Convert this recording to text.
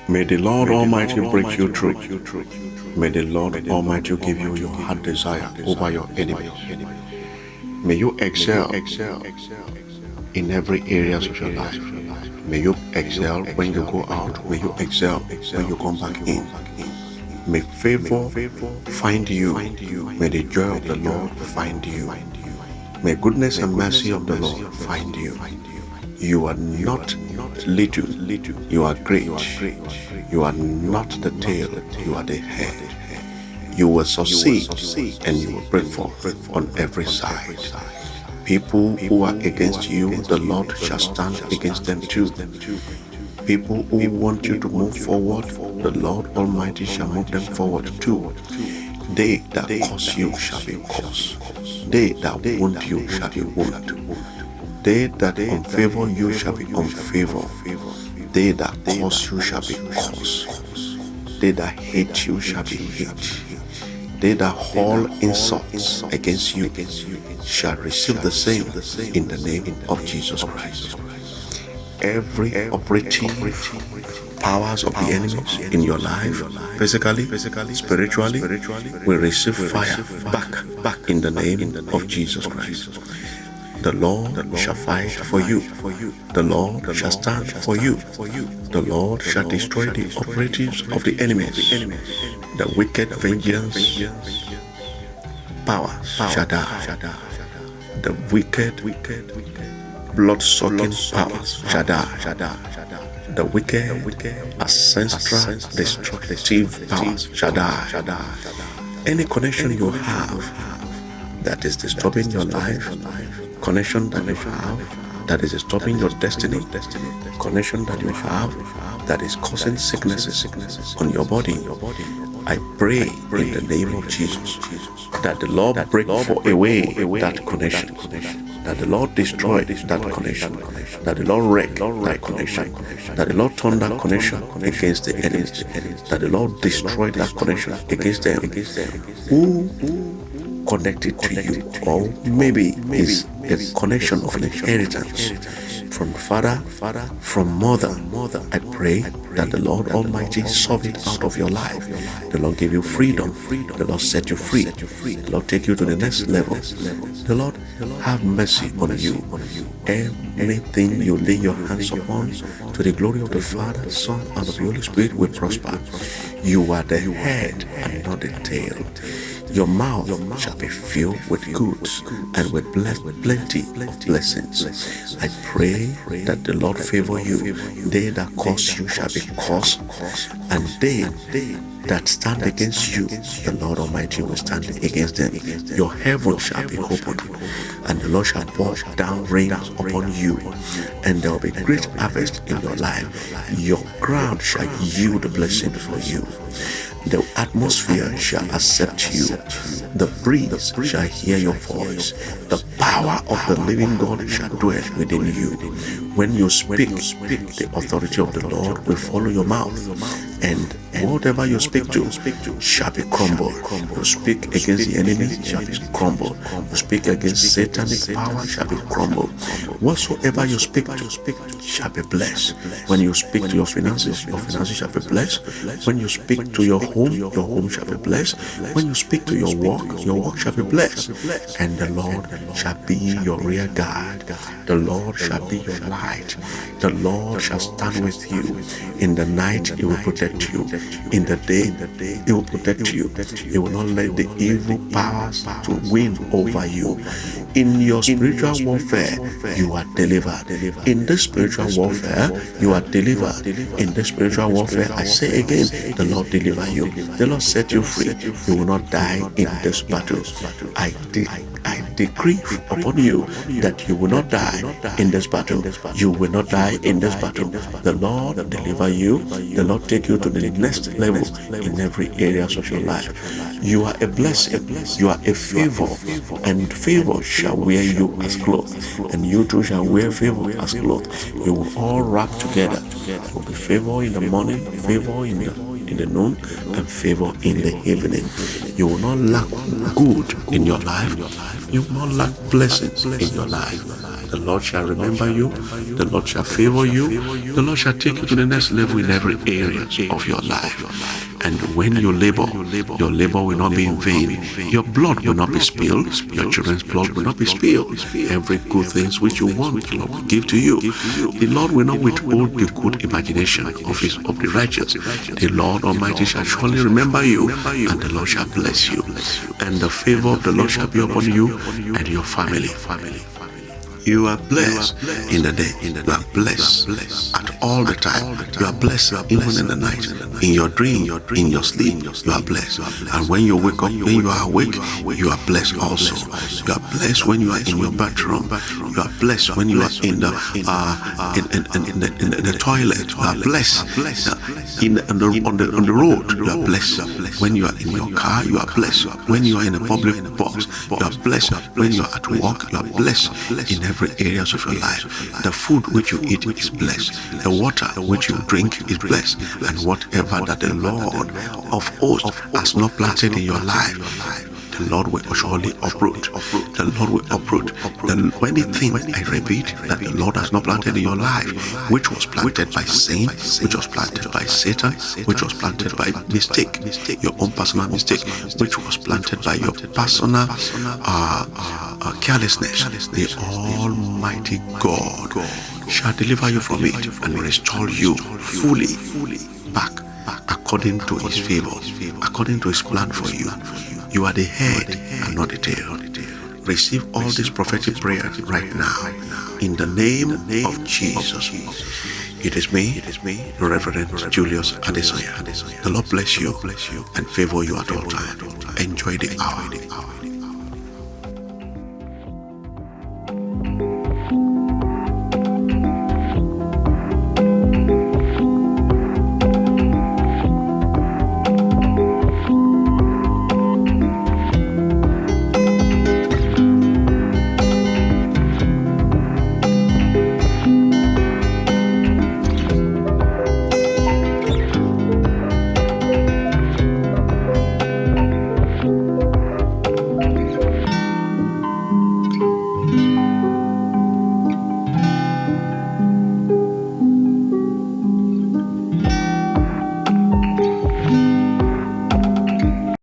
May the Lord Almighty break you through. May the Lord Almighty give you your heart desire over your enemies. May you excel in every area of your life. May you excel when you go out. May you excel when you come back in. May favor find you. May the joy of the Lord find you. May goodness and mercy of the Lord find you. You are not little, you are great. You are not the tail, you are the head. You will succeed and you will break forth on every side. People who are against you, the Lord shall stand against them too. People who want you to move forward, the Lord Almighty shall move them forward too. They that curse you shall be cursed. They that wound you shall be wounded. They that unfavor you shall be unfavored. They that curse you shall be cursed. They that hate you shall be hated. They that haul insults against you shall receive the same in the name of Jesus Christ. Every operative powers of the enemies in your life, physically, spiritually, will receive fire back in the name of Jesus Christ. The Lord shall fight for you. The Lord shall stand for you. The Lord shall destroy the operatives of the enemies. The wicked vengeance powers shall die. The wicked blood-sucking powers shall die. The wicked ancestral destructive powers shall die. Any connection you have that is disturbing your life, connection that you have that is stopping your destiny, connection that you have that is causing sicknesses on your body, I pray in the name of Jesus that the Lord break away that connection, that the Lord destroy that connection, that the Lord wreck that connection, that the Lord turn that connection against the enemies, that the Lord destroy that connection against them who connected to you, or maybe is a connection of inheritance from father, from mother. I pray that the Lord Almighty solve it out of your life. The Lord give you freedom. The Lord set you free. The Lord take you to the next level. The Lord have mercy on you. Anything you lay your hands upon, to the glory of the Father, Son, and of the Holy Spirit, will prosper. You are the head and not the tail. Your mouth shall be filled with goods and with plenty of blessings. I pray that the Lord favor you. They that curse you shall be cursed, and they that stand against you, the Lord Almighty will stand against them. Your heaven shall be opened, and the Lord shall pour down rain upon you, and there will be great harvest in your life. Your ground shall yield a blessing for you. The atmosphere shall accept you. The breeze shall hear your voice. The power of the living God shall dwell within you. When you speak, the authority of the Lord will follow your mouth, and whatever you speak to shall be crumbled. You speak against the enemy shall be crumbled. You speak against satanic power shall be crumbled. Whatsoever you speak to shall be blessed. When you speak to your finances shall be blessed. When you speak to your home shall be blessed. When you speak to your work shall be blessed. And the Lord shall be your rear guard. The Lord shall be your light. The Lord shall stand with you. In the night, He will protect you. In the day, He will protect you. He will not let the evil powers to win over you. In your spiritual warfare, you are delivered. In this spiritual warfare, you are delivered. In this spiritual warfare, I say again, the Lord deliver you. The Lord set you free. You will not die in this battle. I decree upon you that you will not die in this battle. You will not die in this battle. The Lord deliver you. The Lord take you to the next level in every area of your life. You are a blessing. You are a favor, and favor shall wear you as clothes, and you too shall wear favor as clothes. You will all wrap together. There will be favor in the morning, favor in the in the noon, and favor in the evening. You will not lack good in your life. You will not lack blessings in your life. The Lord shall remember you. The Lord shall favor you. The Lord shall take you to the next level in every area of your life. And when you labor, your labor will not be in vain. Your blood will not be spilled. Your children's blood will not be spilled. Every good things which you want, the Lord will give to you. The Lord will not withhold the good imagination of the righteous. The Lord Almighty shall surely remember you, and the Lord shall bless you. And the favor of the Lord shall be upon you and your family. You are blessed in the day. You are blessed at all the time. You are blessed even in the night. In your dream, in your sleep, you are blessed. And when you wake up, when you are awake, you are blessed also. You are blessed when you are in your bathroom. You are blessed when you are in the toilet. You are blessed on the road. You are blessed when you are in your car. You are blessed when you are in a public box. You are blessed when you are at work. You are blessed in every areas of your life. The food which you eat is blessed. The water which you drink is blessed. And whatever that the Lord of hosts has not planted in your life, the Lord will surely uproot. The Lord will uproot. Anything, I repeat, that the Lord has not planted in your life, which was planted by sin, which was planted by Satan, which was planted by mistake, your own personal mistake, which was planted by your personal carelessness, the Almighty God shall deliver you from it and restore you fully back according to His favor, according to His plan for you. You are the head and not the tail. Receive all these prophetic prayers right now in the name of Jesus. It is me, Reverend Julius Adesanya. The Lord bless you and favor you at all times. Enjoy the hour.